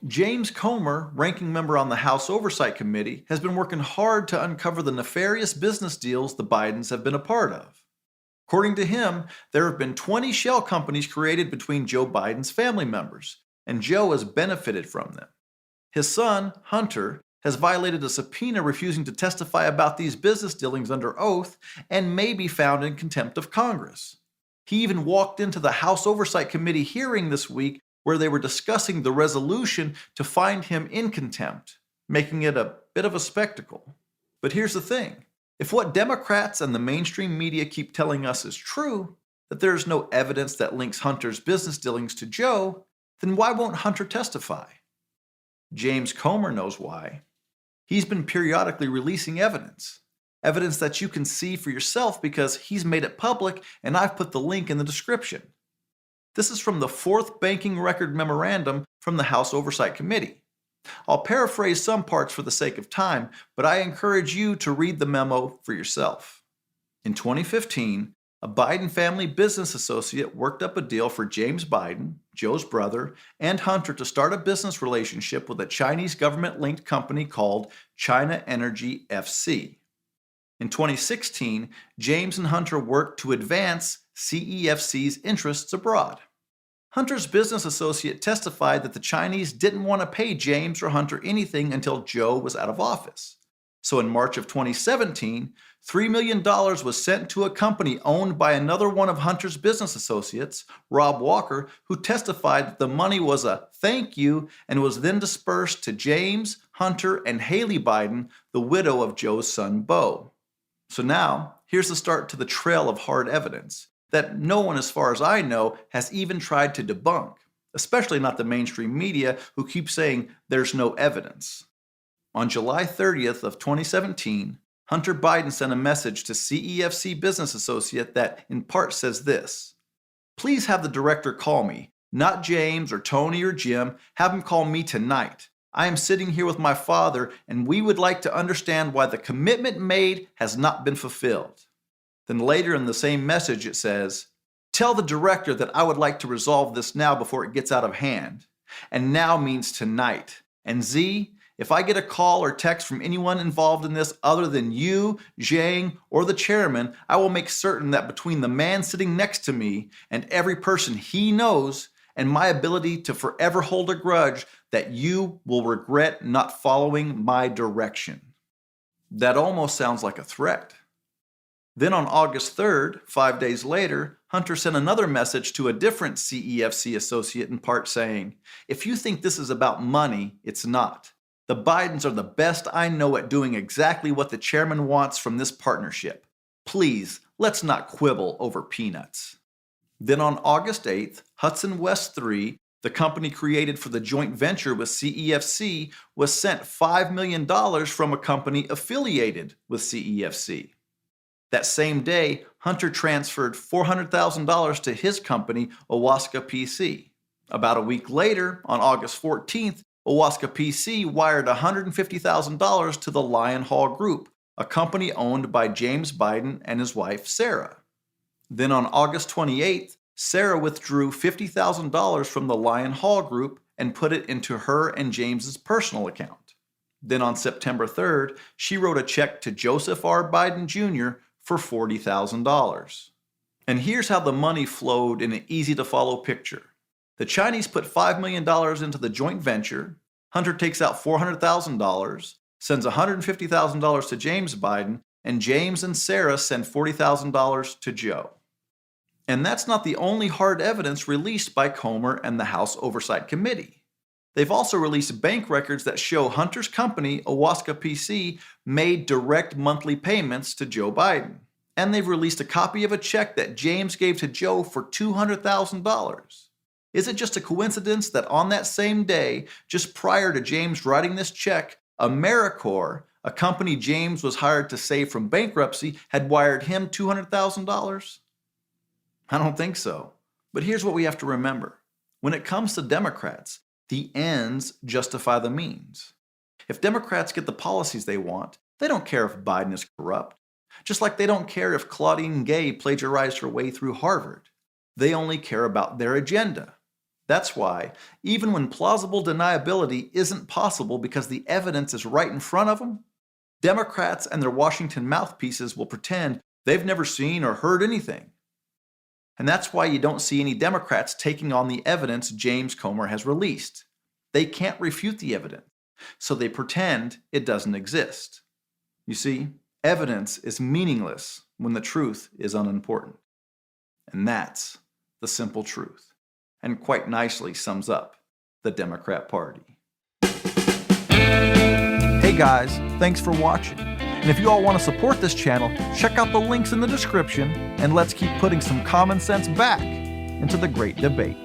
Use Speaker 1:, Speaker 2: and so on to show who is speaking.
Speaker 1: James Comer, ranking member on the House Oversight Committee, has been working hard to uncover the nefarious business deals the Bidens have been a part of. According to him, there have been 20 shell companies created between Joe Biden's family members, and Joe has benefited from them. His son, Hunter, has violated a subpoena refusing to testify about these business dealings under oath and may be found in contempt of Congress. He even walked into the House Oversight Committee hearing this week where they were discussing the resolution to find him in contempt, making it a bit of a spectacle. But here's the thing. If what Democrats and the mainstream media keep telling us is true, that there is no evidence that links Hunter's business dealings to Joe, then why won't Hunter testify? James Comer knows why. He's been periodically releasing evidence that you can see for yourself because he's made it public and I've put the link in the description. This is from the 4th Banking Record Memorandum from the House Oversight Committee. I'll paraphrase some parts for the sake of time, but I encourage you to read the memo for yourself. In 2015, a Biden family business associate worked up a deal for James Biden, Joe's brother, and Hunter to start a business relationship with a Chinese government-linked company called China Energy FC. In 2016, James and Hunter worked to advance CEFC's interests abroad. Hunter's business associate testified that the Chinese didn't want to pay James or Hunter anything until Joe was out of office. So in March of 2017, $3 million was sent to a company owned by another one of Hunter's business associates, Rob Walker, who testified that the money was a thank you and was then dispersed to James, Hunter, and Haley Biden, the widow of Joe's son, Beau. So now, here's the start to the trail of hard evidence that no one, as far as I know, has even tried to debunk, especially not the mainstream media who keep saying there's no evidence. On July 30th of 2017, Hunter Biden sent a message to CEFC business associate that in part says this: "Please have the director call me, not James or Tony or Jim. Have him call me tonight. I am sitting here with my father and we would like to understand why the commitment made has not been fulfilled." Then later in the same message it says, "Tell the director that I would like to resolve this now before it gets out of hand." And now means tonight. And Z, if I get a call or text from anyone involved in this other than you, Zhang, or the chairman, I will make certain that between the man sitting next to me and every person he knows and my ability to forever hold a grudge, that you will regret not following my direction. That almost sounds like a threat. Then on August 3rd, 5 days later, Hunter sent another message to a different CEFC associate in part saying, "If you think this is about money, it's not. The Bidens are the best I know at doing exactly what the chairman wants from this partnership. Please, let's not quibble over peanuts." Then on August 8th, Hudson West 3, the company created for the joint venture with CEFC, was sent $5 million from a company affiliated with CEFC. That same day, Hunter transferred $400,000 to his company, Owaska PC. About a week later, on August 14th, Owaska PC wired $150,000 to the Lion Hall Group, a company owned by James Biden and his wife, Sarah. Then on August 28th, Sarah withdrew $50,000 from the Lion Hall Group and put it into her and James's personal account. Then on September 3rd, she wrote a check to Joseph R. Biden Jr. for $40,000. And here's how the money flowed in an easy-to-follow picture. The Chinese put $5 million into the joint venture. Hunter takes out $400,000, sends $150,000 to James Biden, and James and Sarah send $40,000 to Joe. And that's not the only hard evidence released by Comer and the House Oversight Committee. They've also released bank records that show Hunter's company, Owaska PC, made direct monthly payments to Joe Biden. And they've released a copy of a check that James gave to Joe for $200,000. Is it just a coincidence that on that same day, just prior to James writing this check, AmeriCorps, a company James was hired to save from bankruptcy, had wired him $200,000? I don't think so. But here's what we have to remember. When it comes to Democrats, the ends justify the means. If Democrats get the policies they want, they don't care if Biden is corrupt. Just like they don't care if Claudine Gay plagiarized her way through Harvard. They only care about their agenda. That's why, even when plausible deniability isn't possible because the evidence is right in front of them, Democrats and their Washington mouthpieces will pretend they've never seen or heard anything. And that's why you don't see any Democrats taking on the evidence James Comer has released. They can't refute the evidence, so they pretend it doesn't exist. You see, evidence is meaningless when the truth is unimportant. And that's the simple truth, and quite nicely sums up the Democrat Party. Hey guys, thanks for watching. And if you all want to support this channel, check out the links in the description, and let's keep putting some common sense back into the great debate.